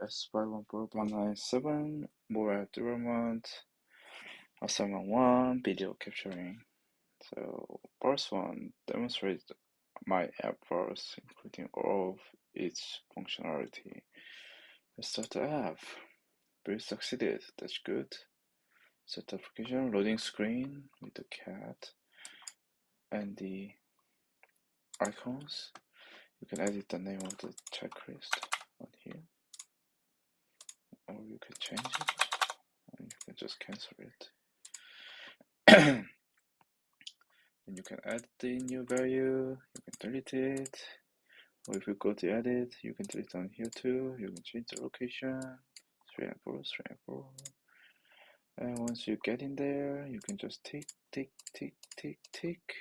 S514.97 mobile development assignment 1 video capturing. So first one demonstrates my app first, including all of its functionality. Let's start the app. Build succeeded, that's good. Set application loading screen with the cat and the icons. You can edit the name of the checklist on here, or you can change it, and you can just cancel it. And you can add the new value, you can delete it, or if you go to edit, you can delete on here too. You can change the location, 3 and 4, 3 and 4. And once you get in there, you can just tick, tick, tick, tick, tick,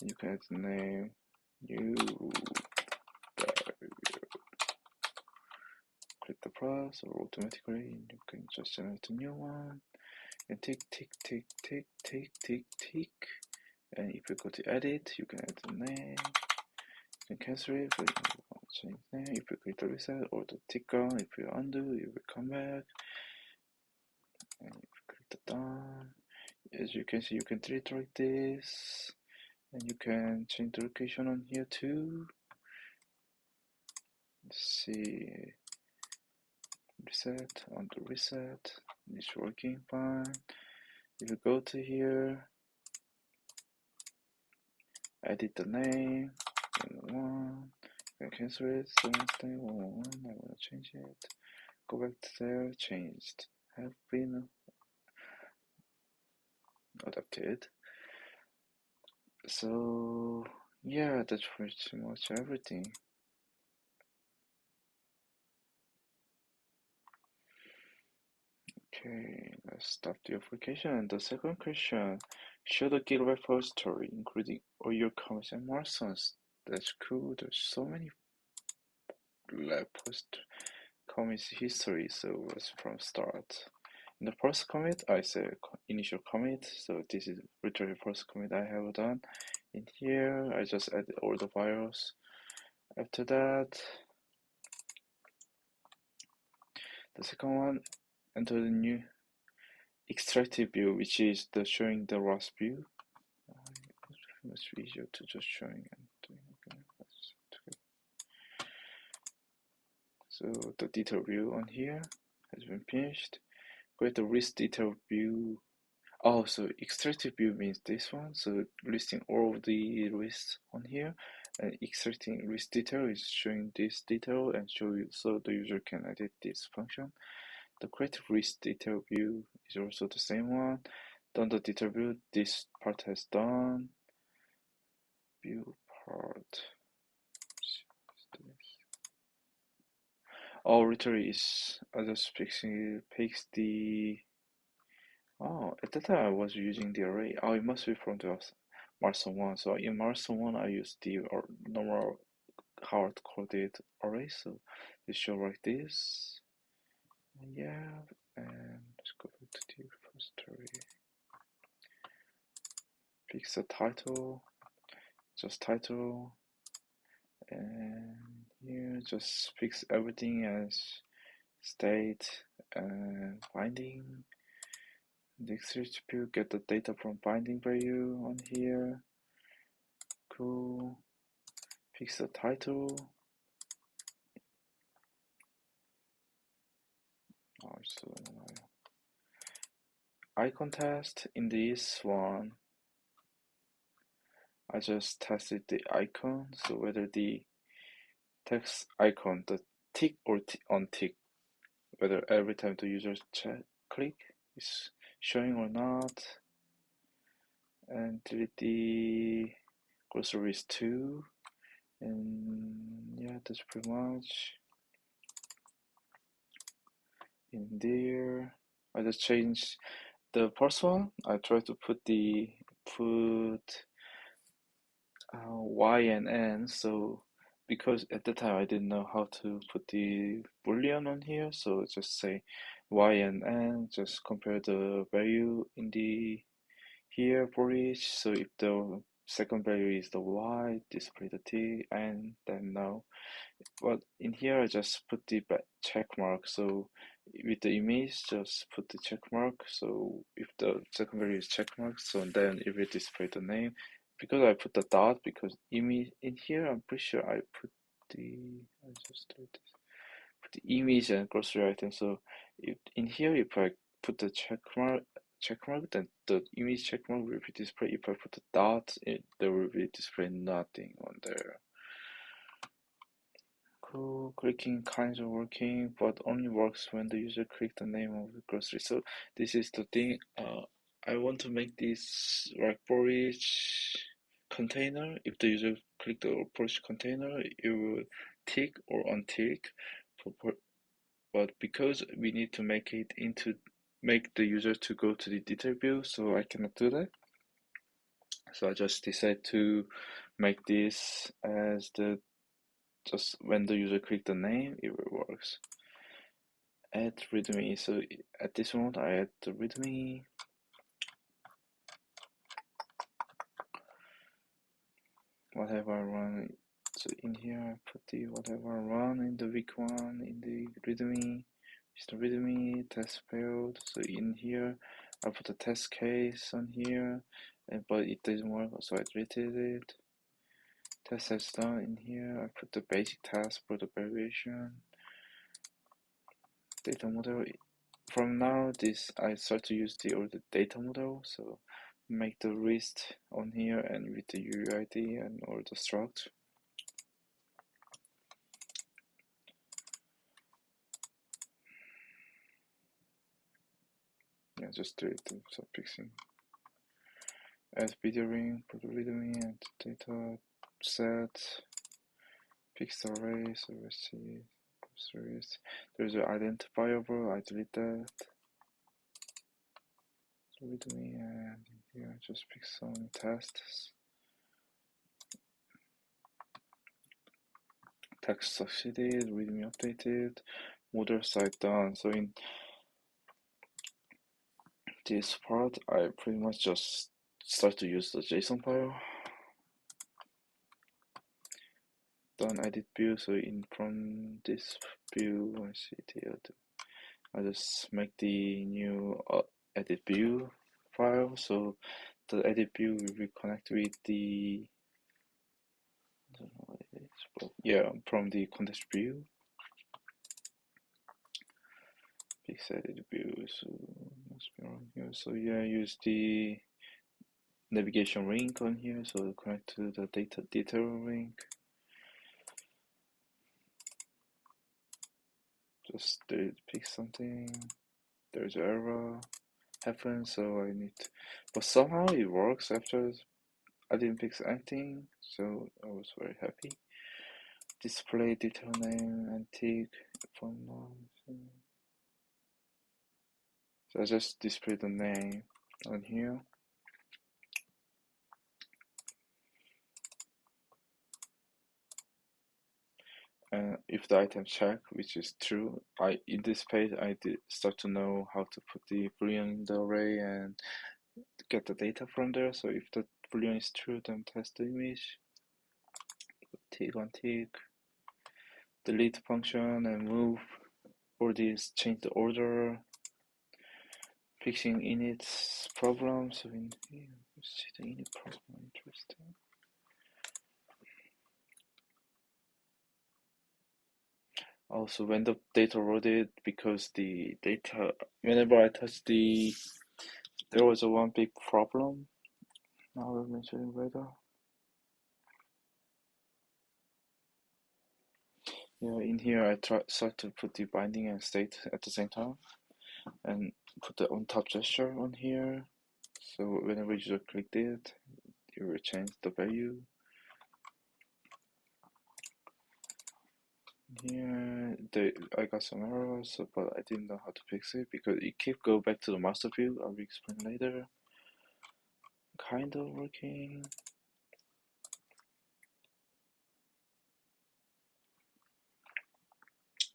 and you can add the name, new value. Click the plus, or automatically you can just generate a new one, and tick, tick, tick, tick, tick, tick, tick. And if you go to edit, you can add the name, you can cancel it, but you want to change the name. If you click the reset or the tick on, if you undo, you will come back. And if you click the done, as you can see, you can delete like this, and you can change the location on here too. Let's see, reset, undo reset, it's working fine. If you go to here, edit the name, 1, you can cancel it, so next name 111, I want to change it, go back to there, changed, have been adapted. So yeah, that's pretty much everything. Okay, let's start the application. And the second question, show the Git repository, including all your comments and milestones. That's cool. There's so many post commits history. So let's from start. In the first commit, I say initial commit. So this is literally first commit I have done. In here, I just add all the files. After that, the second one, enter the new extractive view, which is the showing the RAS view. It's much easier to just showing and doing. Okay, so the detail view on here has been finished. Create the list detail view. Oh, so extractive view means this one. So listing all of the lists on here, and extracting list detail is showing this detail and show you so the user can edit this function. The create list detail view is also the same one. Done the detail view, this part has done. View part. Oh, literally is I just paste the. Oh, at that time I was using the array. Oh, it must be from the Marson 1. So in Marson 1 I used the normal hard-coded array. So it show like this. Yeah, and let's go back to the repository. Fix the title, just title, and here just fix everything as state and binding. The extract view, get the data from binding value on here. Cool. Fix the title. Oh, so icon test in this one. I just tested the icon, so whether the text icon, the tick or untick, whether every time the user click is showing or not, and delete the groceries too, and yeah, that's pretty much in there. I just changed the first one. I tried to put Y and N, so because at the time I didn't know how to put the boolean on here, so just say Y and N, just compare the value in the here for each. So if the second value is the Y, display the T, and then no. But in here, I just put the check mark. So with the image, just put the check mark. So if the second value is check mark, so then it will display the name. Because I put the dot, because image in here, I'm pretty sure I put I just do this. Put the image and grocery item. So in here, if I put the check mark, then the image check mark will be displayed. If I put the dot, there will be display nothing on there. Cool. Clicking kinds of working, but only works when the user click the name of the grocery. So this is the thing. I want to make this like for each container. If the user click the approach container, it will tick or untick. But because we need to make the user to go to the detail view, so I cannot do that. So I just decide to make this as the just when the user click the name, it works. Add readme. So at this moment, I add the readme. Whatever I run. So in here, I put the whatever I run in the week one in the readme. It's the readme test failed. So in here, I put the test case on here, but it doesn't work, so I deleted it. Test has done in here. I put the basic task for the variation. Data model. From now, I start to use the older data model. So make the list on here and with the UUID and all the struct. Yeah, just do it. So fixing. Add video ring, put the readme and data set. Fix the array. So let's see. There's an identifiable. I delete that. Readme and here just pick some tests. Text succeeded, readme updated, model site done. So in this part, I pretty much just start to use the JSON file. Done edit view. So from this view, let's see here. I just make the new edit view file. So the edit view will be connected with the I don't know what it is, but yeah, from the context view. Fix edit view, so must be around here. So yeah, use the navigation link on here, so connect to the data detail link. Just pick something. There's an error happens, so I need to, but somehow it works after I didn't fix anything, so I was very happy. Display detail name antique phone number. So I just display the name on here. If the item check, which is true, in this page I did start to know how to put the boolean in the array and get the data from there. So if the boolean is true, then test the image. Tick on tick. Delete function and move. Or this change the order. Fixing init's problem. So in here, let's see the init problem. Interesting. Also, when the data loaded, because the data, whenever I touch there was a one big problem. Now we're mentioning weather. Yeah, in here I start to put the binding and state at the same time, and put the on top gesture on here. So whenever user click it, it will change the value. Here, I got some errors, but I didn't know how to fix it because it keep go back to the master view. I will explain later. Kind of working.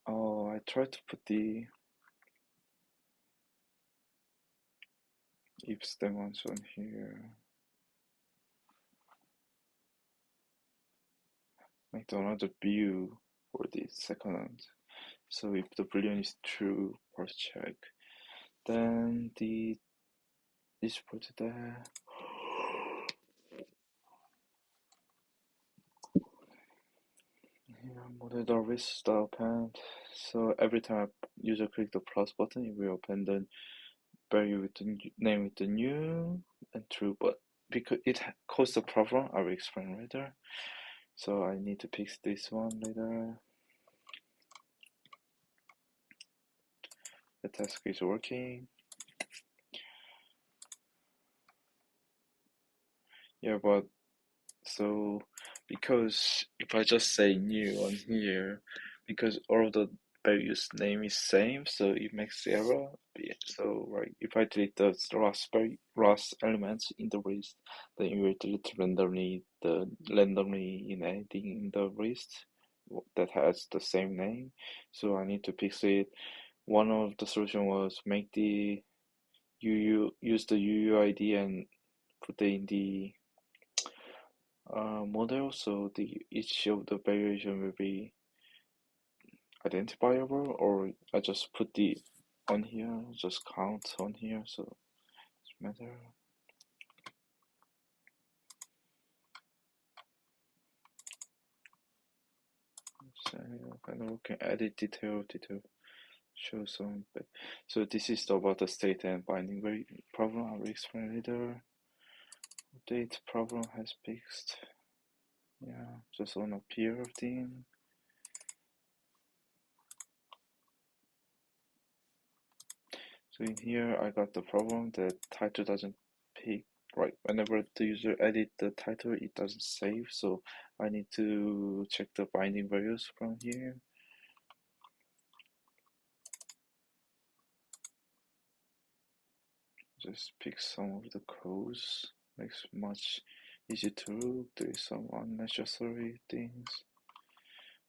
Oh, I tried to put the if stem on here. make another view for the second one. So if the boolean is true, first check. Then the this put there. Here, model service style opened. So every time user click the plus button, it will open the value with the name with the new and true. But because it caused a problem, I will explain later. So I need to fix this one later. The task is working. Yeah, but so because if I just say new on here, because all of the values name is same, so it makes error. Yeah, so right, if I delete the last elements in the list, then it will delete randomly in anything in the list that has the same name. So I need to fix it. One of the solution was make the use the UUID and put it in the model, so the each of the variation will be identifiable, or I just put the on here, just count on here, so it's matter. So kind of can edit detail, show some, but so this is about the state and binding problem. I will explain later. Update problem has fixed. Yeah, just on a peer thing. So in here, I got the problem that title doesn't pick, right? Whenever the user edit the title, it doesn't save. So I need to check the binding values from here. Just pick some of the codes. Makes much easier to look. There is some unnecessary things.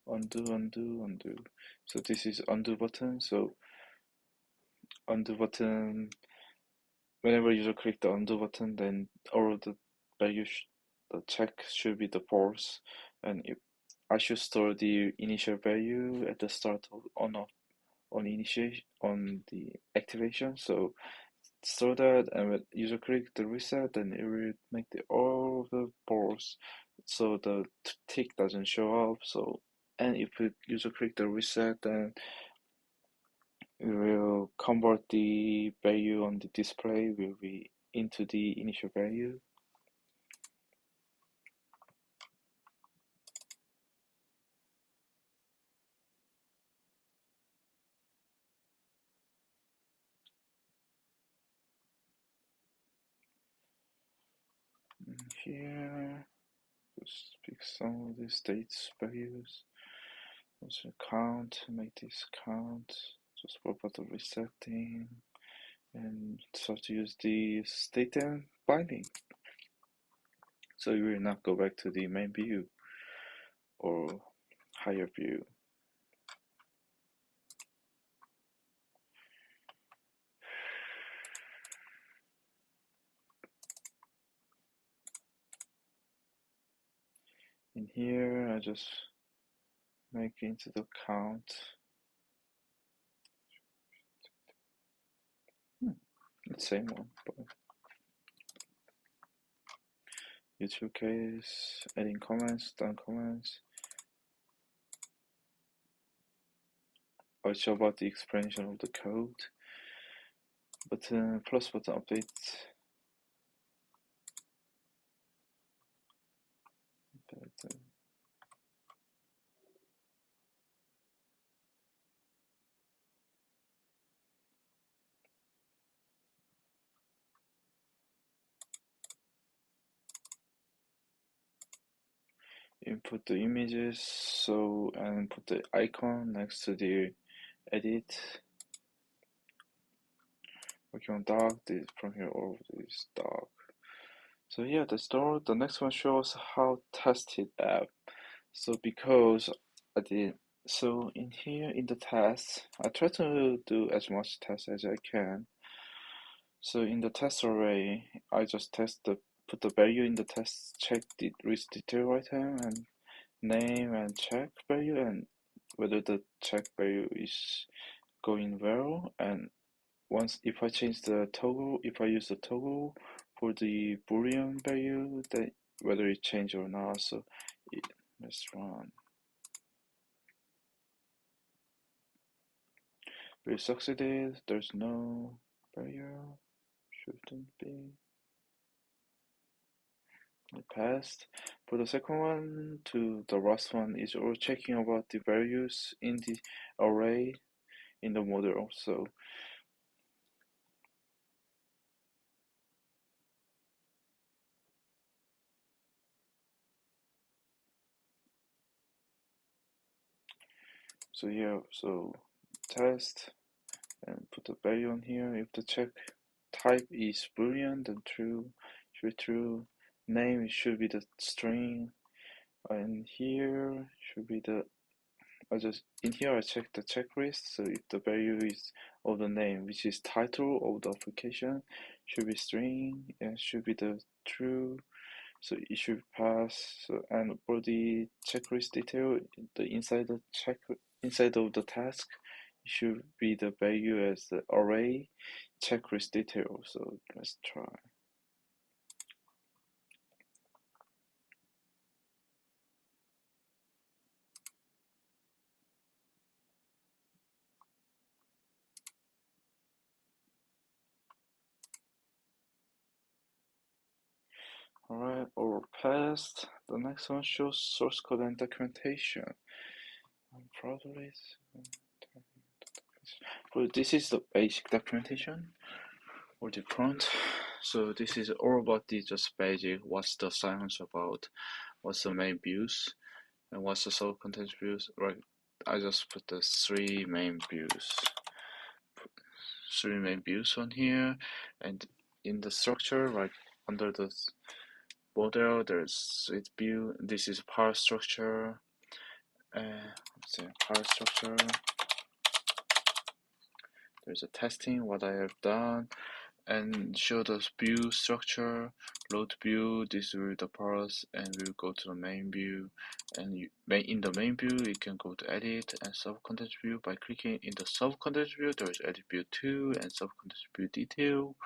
Undo, undo, undo. So this is undo button. So undo button, whenever user click the undo button, then all of the values, the check should be the false, and if I should store the initial value at the start of on initiation on the activation. So store that, and when user click the reset, then it will make the all of the false, so the tick doesn't show up. So and if user click the reset, then we will convert the value on the display will be into the initial value. And here, just pick some of the states values. Also count, make this count. Just pop the resetting, and start to use the state and binding. So you will not go back to the main view or higher view. In here, I just make into the count. It's same one, but YouTube case, adding comments, done comments. I'll show about the explanation of the code. Button, plus button update. Input the images, so and put the icon next to the edit. Working on dark, this from here all of this dark. So yeah, the next one shows how tested app. So because I did so in here in the test, I try to do as much test as I can. So in the test array, I just put the value in the test, check the list detail item, and name and check value, and whether the check value is going well. And once if I change the toggle, if I use the toggle for the boolean value, then whether it change or not. So let's run. We succeeded. There's no barrier. Shouldn't be. We passed. For the second one to the last one is all checking about the values in the array in the model. So yeah, so test and put the value on here. If the check type is boolean, then true should be true. Name should be the string, and here should be the. I just in here I check the checklist. So if the value is of the name, which is title of the application, should be string and should be the true. So it should pass. So, and for the checklist detail, the inside of the task, it should be the value as the array checklist detail. So let's try. Alright, or passed. The next one shows source code and documentation. I'm proud of it. Well, this is the basic documentation or the front. So this is all about the just basic. What's the assignments about? What's the main views? And what's the sub content views? Right. I just put the three main views on here, and in the structure, right under the model, there's suite view. This is power structure. Let's see, power structure. There's a testing what I have done, and show the view structure. Load view. This will be the parts, and we'll go to the main view. And in the main view, you can go to edit and sub-content view by clicking in the sub-content view. There is edit view 2 and sub-content view detail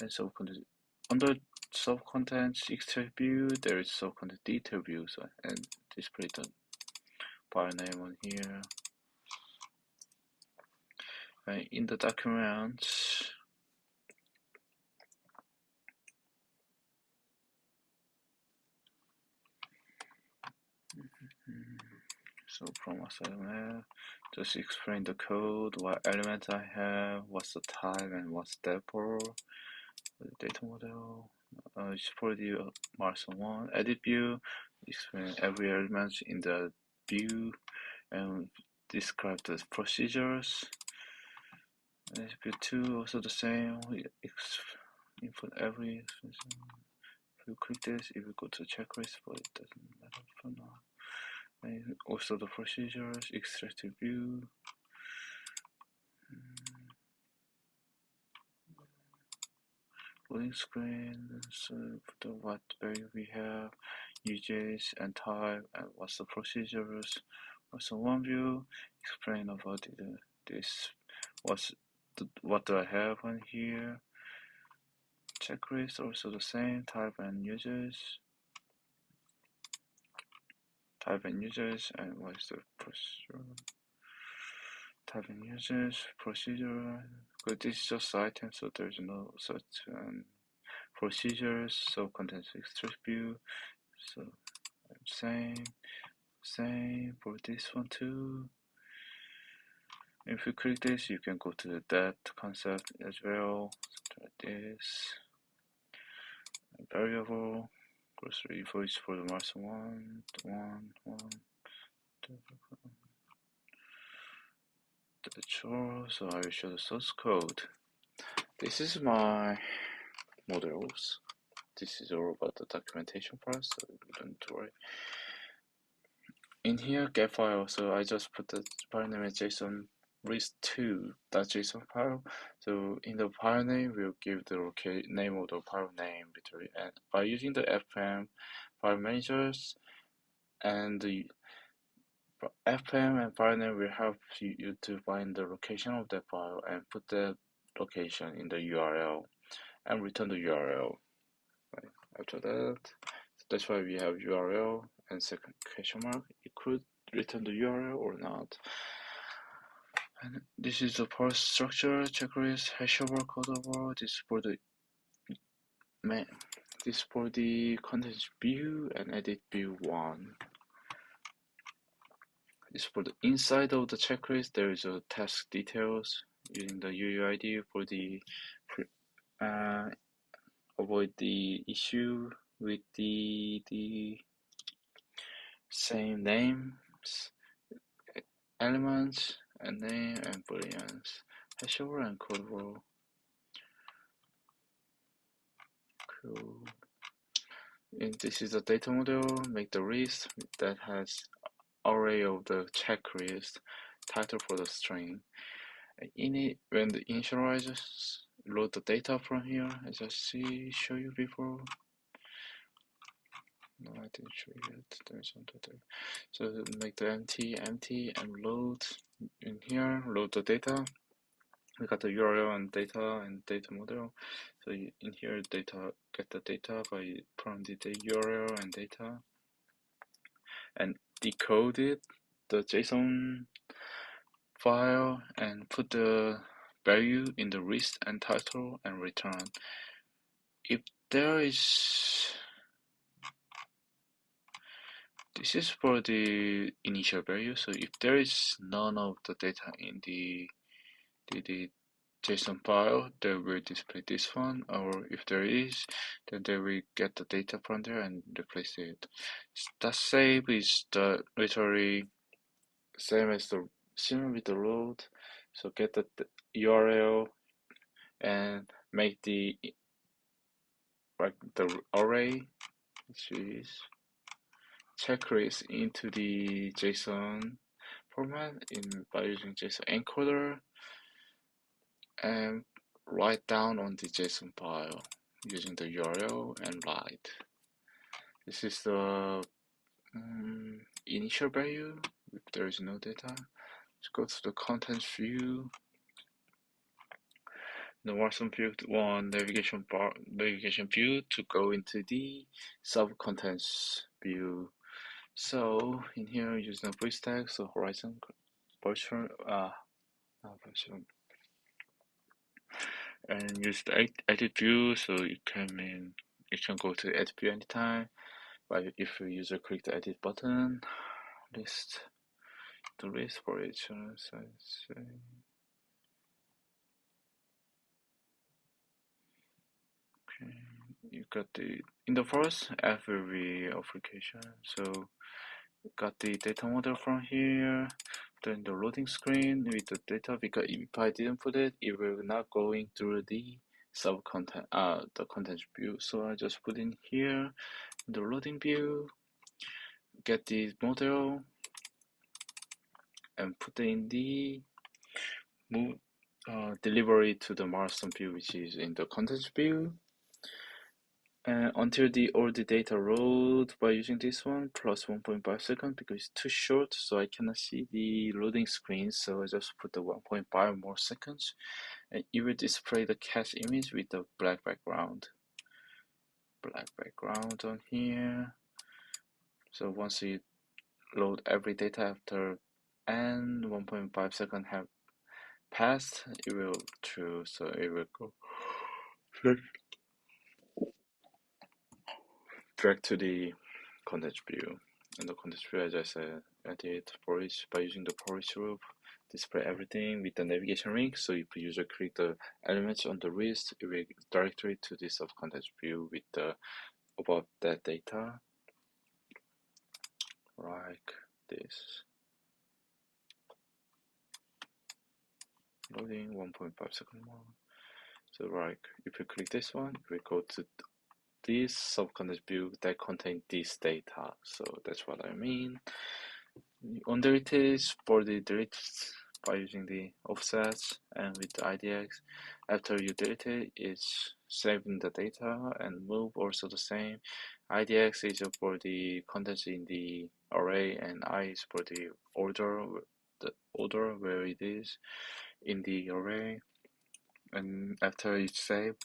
and sub-content. Under sub-content extract view, there is sub-content detail view, and display the file name on here. And in the documents, so from assignment, just explain the code, what elements I have, what's the type, and what's the for the data model. It's for the Marson one. Edit view, explain every element in the view, and describe the procedures. Edit view 2, also the same. We input every. If you click this, it will go to checklist, but it doesn't matter for now. And also the procedures, extractive view. Loading screen, so the what value we have, uses and type, and what's the procedures. Also one view, explain about this, what do I have on here. Checklist also the same, type and users, and what is the procedure. Type and users, procedure, but this is just item, so there's no such procedures, so contains extract view, so same for this one too. If you click this, you can go to that concept as well. So this variable grocery invoice for the Mars one. The chore, so I will show the source code. This is my models. This is all about the documentation part, so don't worry. In here, get file, so I just put the file name as JSON list2.json file. So in the file name, we'll give the name of the file name, and by using the fm file managers and fm and file name will help you to find the location of the file and put the location in the URL and return the URL. Right. After that, so that's why we have URL and second question mark. It could return the URL or not. And this is the parse structure, checklist, hash over, code over. This is for the contents view and edit view 1. This for the inside of the checklist. There is a task details using the UUID for the avoid the issue with the same names, elements, and name and booleans, hash over and code row. Cool. And this is the data model. Make the list that has array of the checklist, title for the string. When the initializes, load the data from here, as I show you before. No, I didn't show you yet. There's some data. So make the empty, and load in here. Load the data. We got the URL and data model. So in here, get the data by from the URL and data, and decode it, the JSON file, and put the value in the list and title and return. If there is, this is for the initial value. So if there is none of the data in the JSON file, they will display this one, or if there is, then they will get the data from there and replace it. That save is the literally same as the similar with the load. So get the URL and make the array, which is checklist, into the JSON format by using JSON encoder, and write down on the JSON file using the URL and write. This is the initial value if there is no data. Let's go to the contents view. The Watson view one navigation view to go into the sub contents view. So in here, use the voice tag, so horizon version, and use the edit view, so you can go to edit view anytime. But if your user click the edit button, list the list for each size. Okay, you got in the first app will be application. So got the data model from here. Then the loading screen with the data, because if I didn't put it, it will not going through the the content view. So I just put in here the loading view, get the model, and put in the delivery to the milestone view, which is in the content view. Until all the data load by using this one, plus 1.5 seconds, because it's too short, so I cannot see the loading screen. So I just put the 1.5 more seconds, and it will display the cache image with the black background. On here. So once you load every data after 1.5 seconds have passed, it will true. So it will go direct to the context view. And the context view, as I said, edit for each by using the for each loop, display everything with the navigation link. So if the user click the elements on the list, it will directly to the sub context view with the about that data, like this. Loading 1.5 seconds more. So like if you click this one, we go to this sub-context view that contains this data. So that's what I mean. On deletes for the delete by using the offsets, and with the IDX, after you delete it, it's saving the data, and move also the same. IDX is for the contents in the array, and I is for the order where it is in the array. And after it's saved,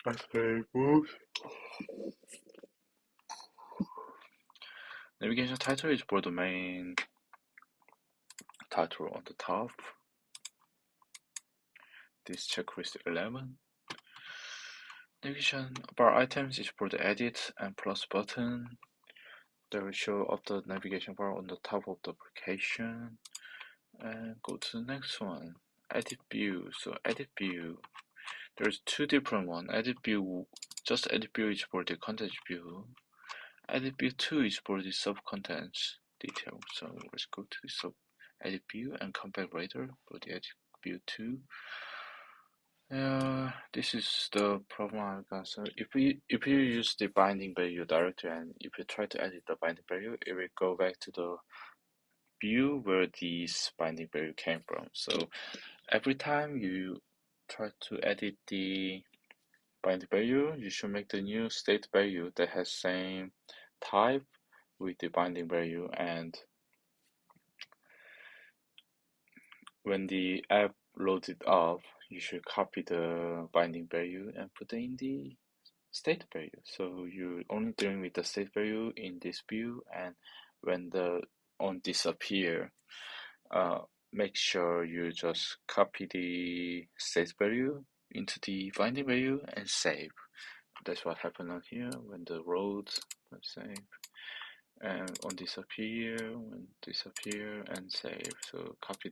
after it moves, navigation title is for the main title on the top. This checklist 11. Navigation bar items is for the edit and plus button. They will show up the navigation bar on the top of the application. And go to the next one. Edit view. So edit view. There's two different ones. Edit view, just edit view is for the content view. Edit view 2 is for the sub-contents detail. So let's go to the sub edit view and come back later for the edit view 2. This is the problem I got. So if you use the binding value directly and if you try to edit the binding value, it will go back to the view where this binding value came from. So every time you try to edit the binding value, you should make the new state value that has same type with the binding value, and when the app loads it up, you should copy the binding value and put it in the state value. So you're only dealing with the state value in this view, and when the on disappear, make sure you just copy the state value into the binding value and save. That's what happened on here when the roads, let's say, and on disappear, when disappear and save. So copy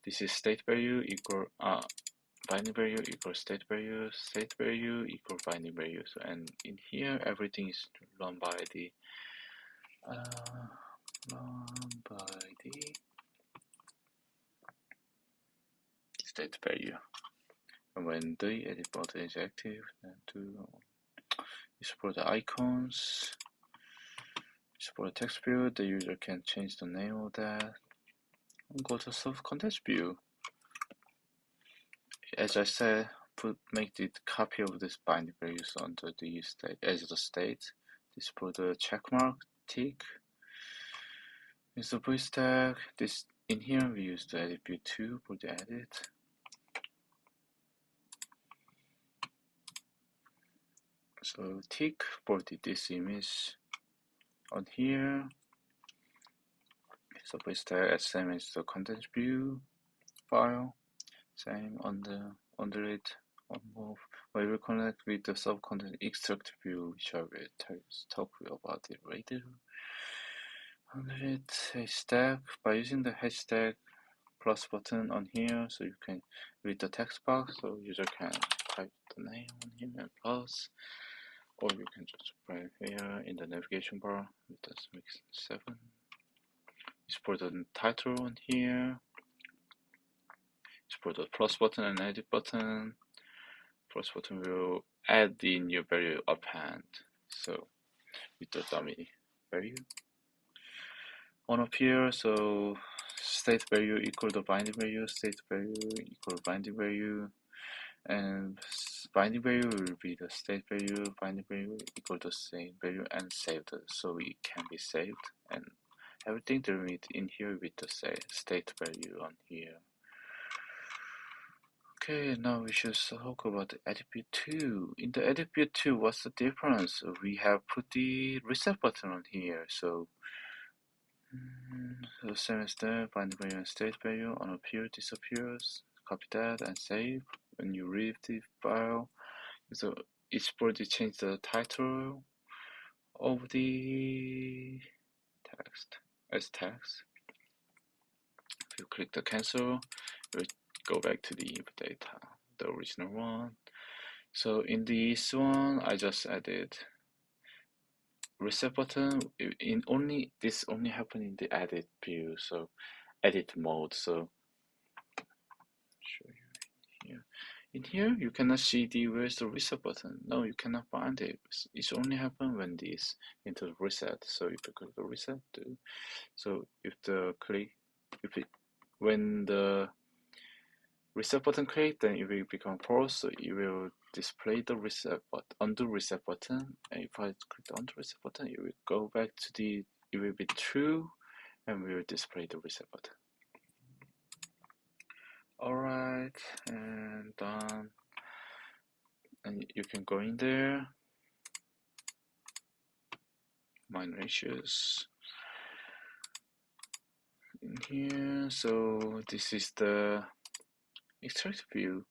this is state value equal binding value equal state value equal binding value. So, and in here everything is run by the state value. And when the edit button is active, then export the icons. Export the text view. The user can change the name of that. And go to sub-context view. As I said, make the copy of this binding values under the state as the state. This for the checkmark tick. Is the voice tag. This in here we use the edit view 2 for the edit. So tick for this image on here. So voice tag same as the content view file. Same under it on move. We will connect with the sub-content extract view, which I will talk about it later. Under it, hashtag. By using the hashtag plus button on here, so you can read the text box, so user can type the name on here and plus, or you can just write here in the navigation bar with the mix 7. It's for the title on here. It's for the plus button and edit button. Plus button will add the new value append. So with the dummy value on up here, so state value equal the binding value, state value equal binding value, and binding value will be the state value, binding value equal the same value, and saved, so it can be saved, and everything derived in here with the state value on here. Okay, now we should talk about the edit view 2. In the edit view 2, what's the difference? We have put the reset button on here, so same as that, binding value and state value on up here disappears. Copy that and save. When you read the file, so it's for to change the title of the text as text. If you click the cancel, it will go back to the input data, the original one. So in this one, I just added reset button. This only happened in the edit view, so edit mode. So show you here. In here, you cannot see where's the reset button. No, you cannot find it. It's only happen when this into reset. So if you click the reset, so when the reset button click, then it will become false. So it will display the reset button, undo reset button. And if I click the undo reset button, it will go back to the it will be true, and we will display the reset button. Alright, and done. And you can go in there, minor issues in here. So this is the extract view.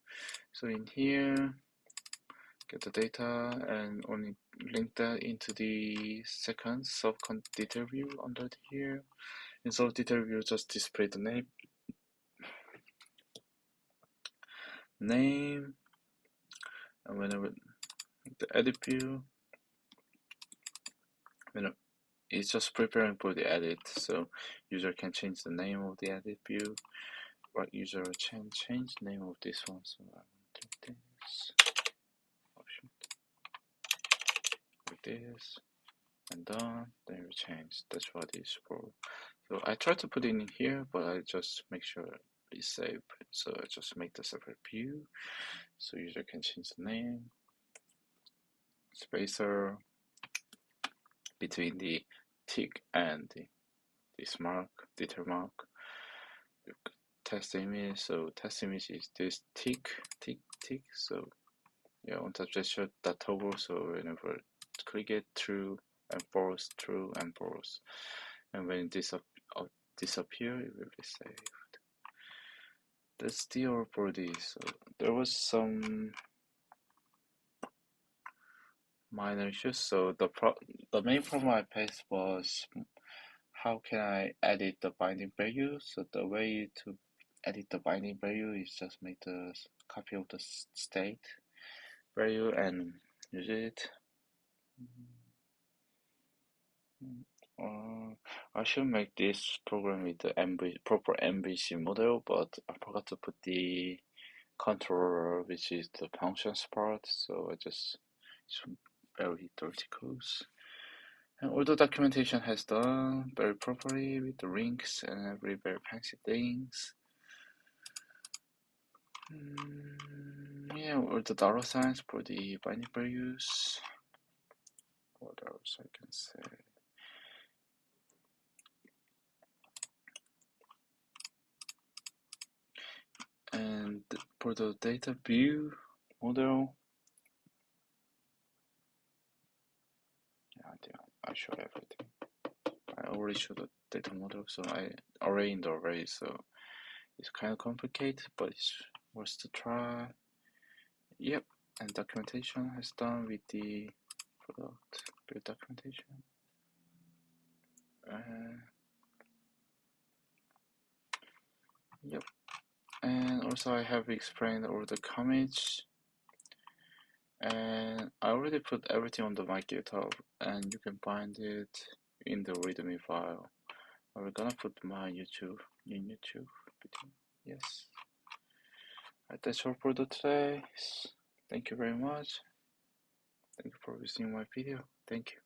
So in here, get the data and only link that into the second sub detail view under here. In sub detail view, just display the name, and whenever the edit view, it's just preparing for the edit, so user can change the name of the edit view. Right, user can change the name of this one. So I will take this option with this, and done. Then we change. That's what it's for. So I try to put it in here, but I just make sure it's saved. So I just make the separate view, so user can change the name, spacer between the tick and this mark, detail mark. Test image. So test image is this tick. So yeah, on top gesture that toggle. So whenever click it, true and false, true and false, and when it disappear, it will be saved. That's the order for this. So there was some minor issues. So the main problem I faced was how can I edit the binding value. So the way to edit the binding value is just make the copy of the state value and use it. I should make this program with the proper MVC model, but I forgot to put the controller, which is the functions part, so I just some very dirty codes. And all the documentation has done very properly with the links and every very fancy things. Yeah, all the dollar signs for the binding values. What else I can say? And for the data view model, yeah, I show everything. I already showed the data model, so I array in the array, so it's kind of complicated, but it's worth to try. Yep, and documentation has done with the product build documentation. Yep, and also I have explained all the commits, and I already put everything on my GitHub, and you can find it in the README file. I'm gonna put my YouTube in YouTube video. Yes. That's all for today. Thank you very much. Thank you for visiting my video. Thank you.